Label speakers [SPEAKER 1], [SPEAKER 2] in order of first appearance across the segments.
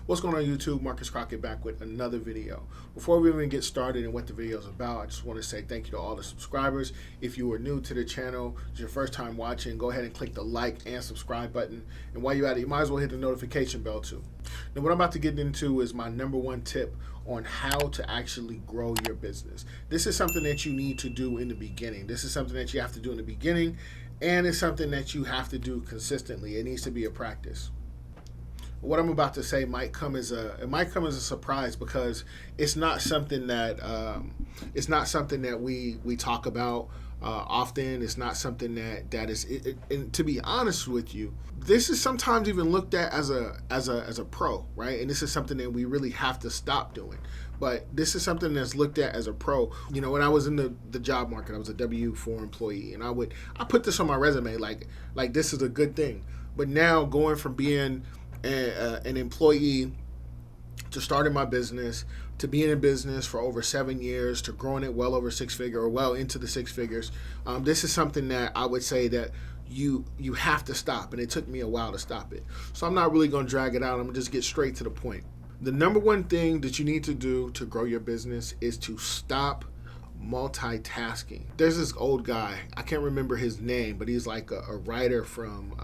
[SPEAKER 1] What's going on YouTube? Marcus Crockett back with another video. Before we even get started and what the video is about, I just want to say thank you to all the subscribers. If you are new to the channel, it's your first time watching, go ahead and click the like and subscribe button. And while you're at it, you might as well hit the notification bell too. Now what I'm about to get into is my number one tip on how to actually grow your business. This is something that you need to do in the beginning. This is something that you have to do in the beginning, and it's something that you have to do consistently. It needs to be a practice. What I'm about to say might come as a surprise, because it's not something that we talk about often. It's not something that is. And to be honest with you, this is sometimes even looked at as a pro, right? And this is something that we really have to stop doing. But this is something that's looked at as a pro. You know, when I was in the job market, I was a W-4 employee, and I put this on my resume like this is a good thing. But now going from being an employee to starting my business, to being in business for over 7 years, to growing it well over well into the six figures, this is something that I would say that you have to stop, and it took me a while to stop it. So I'm not really going to drag it out. I'm going to just get straight to the point. The number one thing that you need to do to grow your business is to stop multitasking. There's this old guy, I can't remember his name, but he's like a writer from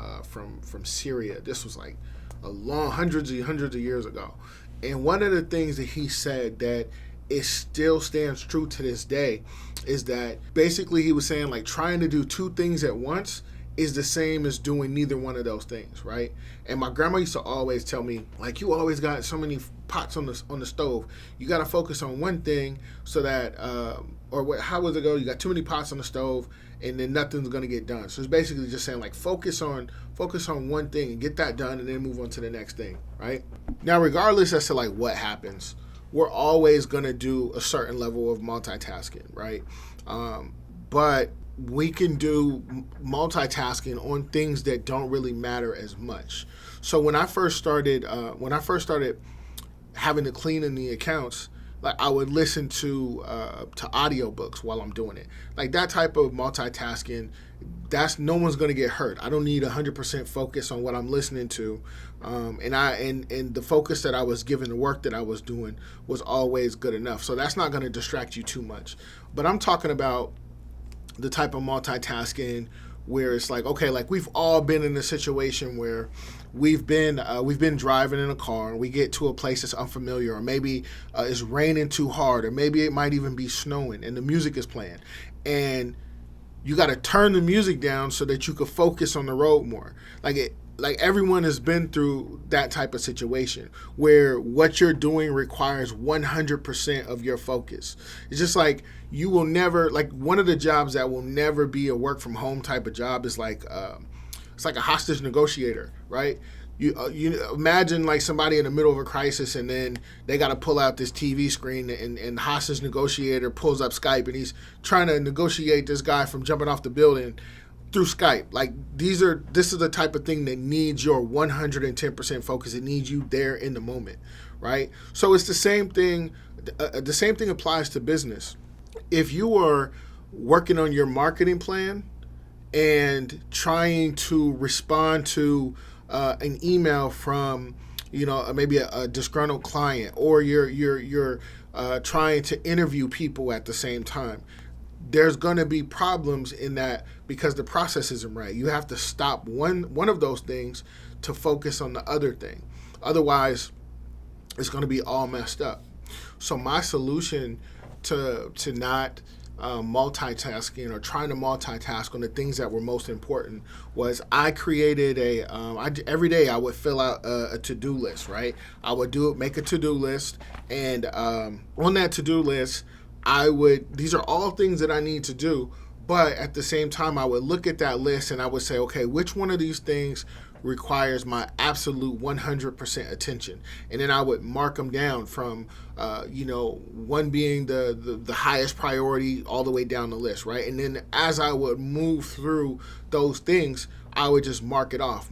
[SPEAKER 1] Syria. This was like hundreds of years ago. And one of the things that he said that it still stands true to this day is that basically he was saying, like, trying to do two things at once is the same as doing neither one of those things, right? And my grandma used to always tell me, like, you always got so many pots on the stove. You got to focus on one thing so that, how would it go? You got too many pots on the stove, and then nothing's gonna get done. So it's basically just saying, like, focus on one thing and get that done, and then move on to the next thing, right? Now, regardless as to like what happens, we're always gonna do a certain level of multitasking, right? But we can do multitasking on things that don't really matter as much. So when I first started having to clean in the accounts, like, I would listen to audiobooks while I'm doing it. Like, that type of multitasking, that's no one's gonna get hurt. I don't need 100% focus on what I'm listening to, and the focus that I was given, the work that I was doing, was always good enough. So that's not gonna distract you too much. But I'm talking about the type of multitasking where it's like, okay, like, we've all been in a situation where we've been driving in a car and we get to a place that's unfamiliar, or maybe it's raining too hard, or maybe it might even be snowing and the music is playing, and you got to turn the music down so that you could focus on the road more. Like everyone has been through that type of situation where what you're doing requires 100% of your focus. It's just like, you will never, like, one of the jobs that will never be a work from home type of job is like, it's like a hostage negotiator, right? You imagine, like, somebody in the middle of a crisis, and then they got to pull out this TV screen, and the hostage negotiator pulls up Skype, and he's trying to negotiate this guy from jumping off the building through Skype. Like, this is the type of thing that needs your 110% focus. It needs you there in the moment, right? So it's the same thing. The same thing applies to business. If you are working on your marketing plan and trying to respond to an email from, maybe a disgruntled client, or you're trying to interview people at the same time, there's going to be problems in that because the process isn't right. You have to stop one of those things to focus on the other thing. Otherwise, it's going to be all messed up. So my solution to not multitasking or trying to multitask on the things that were most important was, I created every day I would fill out a to-do list, right? I would make a to-do list, and on that to-do list, these are all things that I need to do, but at the same time, I would look at that list and I would say, okay, which one of these things requires my absolute 100% attention? And then I would mark them down from, one being the highest priority all the way down the list, right? And then as I would move through those things, I would just mark it off,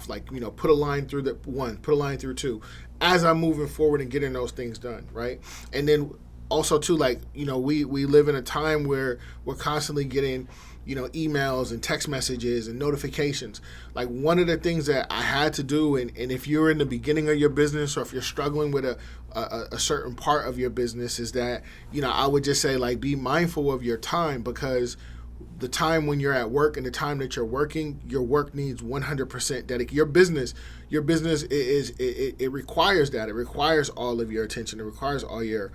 [SPEAKER 1] like, put a line through the one, put a line through two, as I'm moving forward and getting those things done, right? And then also too, like, we live in a time where we're constantly getting emails and text messages and notifications. Like, one of the things that I had to do, and if you're in the beginning of your business, or if you're struggling with a certain part of your business, is that, I would just say, like, be mindful of your time, because the time when you're at work and the time that you're working, your work needs 100% dedication. Your business it requires that. It requires all of your attention. It requires all your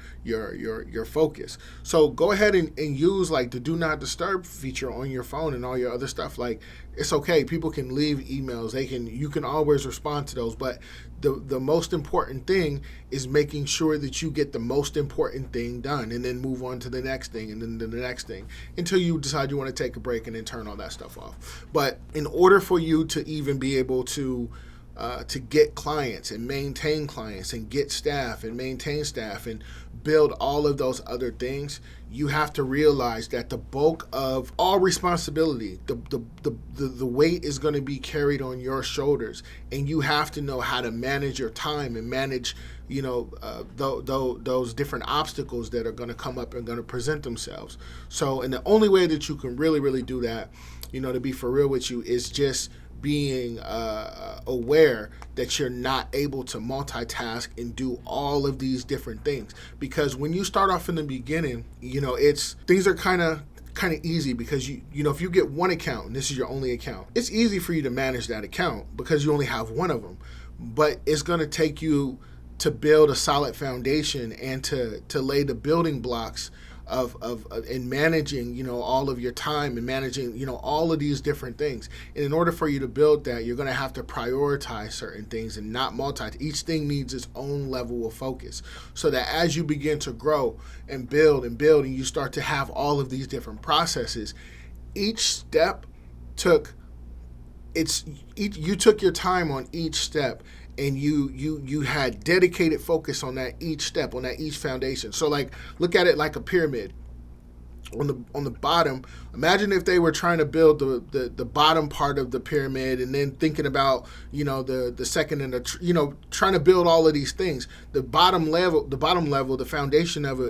[SPEAKER 1] focus. So go ahead and use like the do not disturb feature on your phone and all your other stuff. Like, it's okay. People can leave emails. You can always respond to those. But the most important thing is making sure that you get the most important thing done, and then move on to the next thing, and then the next thing, until you decide you want to take a break and then turn all that stuff off. But in order for you to even be able to get clients and maintain clients and get staff and maintain staff and build all of those other things, you have to realize that the bulk of all responsibility, the weight is going to be carried on your shoulders, and you have to know how to manage your time and manage those different obstacles that are going to come up and going to present themselves. So, and the only way that you can really do that, to be for real with you, is just being aware that you're not able to multitask and do all of these different things. Because when you start off in the beginning, things are kind of easy, because if you get one account and this is your only account, it's easy for you to manage that account because you only have one of them. But it's going to take you to build a solid foundation and to lay the building blocks of in managing all of your time and managing all of these different things. And in order for you to build that, you're going to have to prioritize certain things and not each thing needs its own level of focus, so that as you begin to grow and build and you start to have all of these different processes, each step you took your time on each step, and you had dedicated focus on that each step, on that each foundation. So, like, look at it like a pyramid. On the bottom, imagine if they were trying to build the bottom part of the pyramid, and then thinking about the second and trying to build all of these things. The bottom level, the foundation of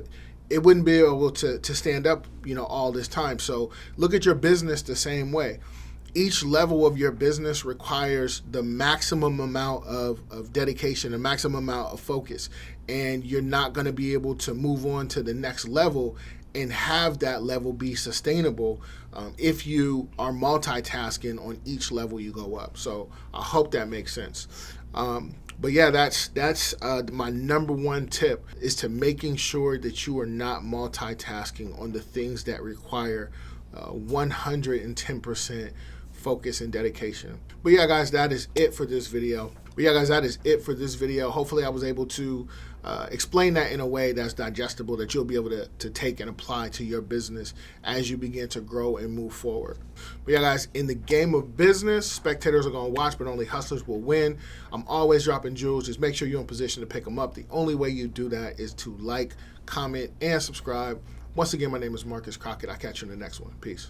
[SPEAKER 1] it wouldn't be able to stand up all this time. So look at your business the same way. Each level of your business requires the maximum amount of dedication, a maximum amount of focus, and you're not going to be able to move on to the next level and have that level be sustainable if you are multitasking on each level you go up. So I hope that makes sense. But yeah, that's my number one tip, is to making sure that you are not multitasking on the things that require 110% focus and dedication. But yeah, guys, that is it for this video. Hopefully I was able to explain that in a way that's digestible, that you'll be able to take and apply to your business as you begin to grow and move forward. But yeah, guys, in the game of business, spectators are going to watch, but only hustlers will win. I'm always dropping jewels. Just make sure you're in position to pick them up. The only way you do that is to like, comment, and subscribe. Once again, my name is Marcus Crockett. I'll catch you in the next one. Peace.